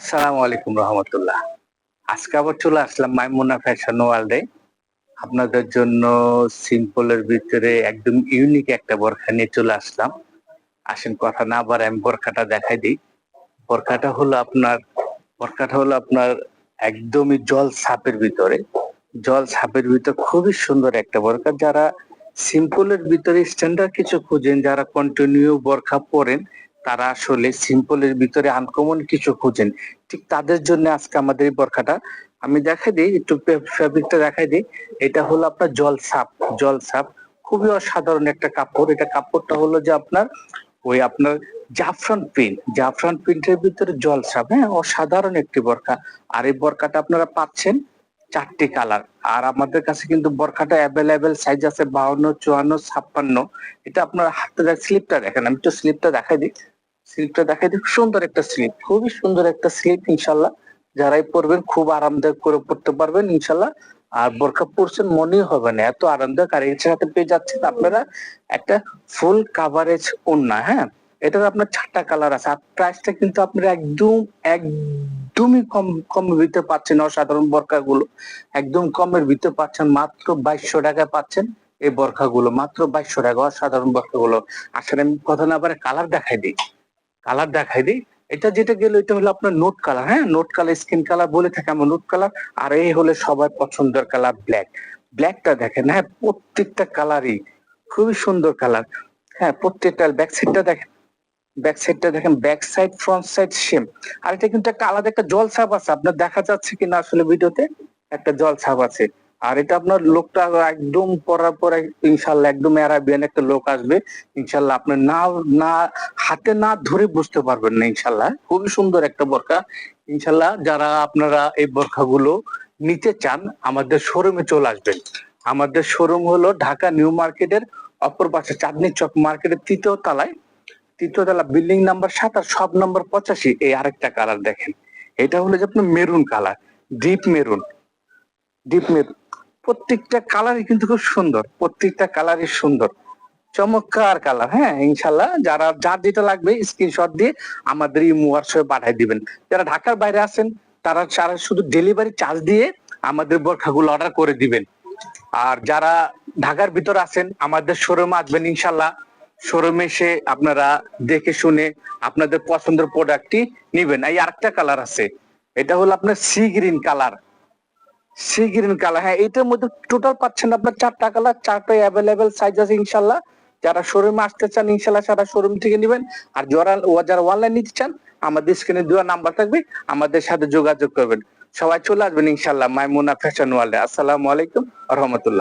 আসসালামু আলাইকুম রহমতুল্লাহ। আজকে আবার চলে আসলাম মাইমুনা ফ্যাশন ওয়ার্ল্ডে। আপনাদের জন্য সিম্পলের ভিতরে একদম ইউনিক একটা বোরখা নিয়ে চলে আসলাম। আসেন কথা না বাড়াই আমি বোরখাটা দেখাই দিই। বোরখাটা হলো আপনার বোরখাটা হলো আপনার একদমই জল ছাপের ভিতরে। জল ছাপের ভিতর খুবই সুন্দর একটা বোরখা। যারা সিম্পলের ভিতরে স্ট্যান্ডার্ড কিছু খুঁজেন, যারা কন্টিনিউ বোরখা পরেন, তারা আসলে সিম্পলের ভিতরে আনকমন কিছু খুঁজেন। ঠিক তাদের জন্য আজকে আমাদের এই বোরখাটা আমি দেখাই দিই, একটু ফেব্রিকটা দেখাই দিই। এটা হলো আপনার জল ছাপ খুবই অসাধারণ একটা কাপড়। এটা কাপড়টা হলো যে আপনার জাফরান প্রিন্টের ভিতরে জলছাপ, হ্যাঁ, অসাধারণ একটি বোরখা। আর এই বোরখাটা আপনারা পাচ্ছেন 4টি কালার। আর আমাদের কাছে কিন্তু বোরখাটা অ্যাভেলেবেল সাইজ আছে 52, 54, 56। এটা আপনার হাতে স্লিপটা দেখেন, আমি একটু স্লিপটা দেখাই দিই। সুন্দর একটা স্লিপ, খুবই সুন্দর একটা স্লিপ। ইনশাল্লাহ যারাই পরবেন খুব আরামদায়ক করে পড়তে পারবেন ইনশাল্লাহ। আর বোরখা পরছেন মনেই হবে না এত আরামদায়ক। আর এর সাথে পেয়ে যাচ্ছেন আপনারা একটা ফুল কাভারেজ ওড়না, হ্যাঁ। এটার আপনার 4টা কালার আছে। আর প্রাইসটা কিন্তু আপনারা একদমই কমের ভিতরে পাচ্ছেন। অসাধারণ বোরখা গুলো একদম কমের ভিতরে পাচ্ছেন, মাত্র 2200 টাকায় পাচ্ছেন এই বোরখা গুলো, মাত্র 2200 টাকা। অসাধারণ বোরখা গুলো। আসলে আমি কথা না পারে কালার দেখাই দিই। এটা যেটা গেল এটা হলো আপনার নোট কালার, হ্যাঁ, নোট কালার, স্কিন কালার বলে থাকি আমরা, নোট কালার। আর এই হলো সবার পছন্দের কালার ব্ল্যাকটা দেখেন, হ্যাঁ, প্রত্যেকটা কালারই খুবই সুন্দর কালার। হ্যাঁ, প্রত্যেকটা back side back side front side same. আর এটা কিন্তু একটা আলাদা একটা জল ছাপ আছে, আপনার দেখা যাচ্ছে কিনা আসলে ভিডিওতে, একটা জল ছাপ আছে। আর এটা আপনার লোকটা একদম পরার পরে ইনশাল্লাহ একদম অ্যারাবিয়ান একটা লোক আসবে ইনশাল্লাহ। আপনার না না হাতে না ধরে বুঝতে পারবেন না ইনশাল্লাহ। খুবই সুন্দর একটা বোরকা ইনশাল্লাহ। যারা আপনারা এই বোরখাগুলো নিতে চান আমাদের শোরুমে চলে আসবেন। আমাদের শোরুম হলো ঢাকা নিউ মার্কেটের অপর পাশে, চাঁদনী চক মার্কেটের তৃতীয় তলা বিল্ডিং নাম্বার 7 আর সব নাম্বার 85। এই আরেকটা কালার দেখেন, এটা হলো যে আপনার মেরুন কালার, ডিপ মেরুন। প্রত্যেকটা কালারই কিন্তু খুব সুন্দর, প্রত্যেকটা কালারই সুন্দর, চমৎকার কালার। হ্যাঁ, ইনশাল্লাহ যার যেটা লাগবে স্ক্রিনশট দিয়ে আমাদের এই হোয়াটসঅ্যাপে পাঠিয়ে দিবেন। যারা ঢাকার বাইরে আছেন তারা শুধু ডেলিভারি চার্জ দিয়ে আমাদের বোরখাগুলো অর্ডার করে দিবেন। আর যারা ঢাকার ভিতর আছেন আমাদের শোরুমে আসবেন ইনশাল্লাহ। শোরুমে এসে আপনারা দেখে শুনে আপনাদের পছন্দের প্রোডাক্টটি নিবেন। এই আরেকটা কালার আছে, এটা হলো আপনার সি গ্রিন কালার, হ্যাঁ। এটার মধ্যে টোটাল পাচ্ছেন আপনার 4টা কালার, 4টাই অ্যাভেলেবেল সাইজ আছে ইনশাল্লাহ। যারা শোরুমে আসতে চান ইনশাল্লাহ সারা শোরুম থেকে নিবেন। আর যারা অনলাইন নিতে চান আমাদের স্ক্রিনে দেওয়া নাম্বার থাকবে, আমাদের সাথে যোগাযোগ করবেন। সবাই চলে আসবেন ইনশাল্লাহ মাইমুনা ফ্যাশন ওয়ার্ল্ডে। আসসালামু আলাইকুম রহমতুল্লাহ।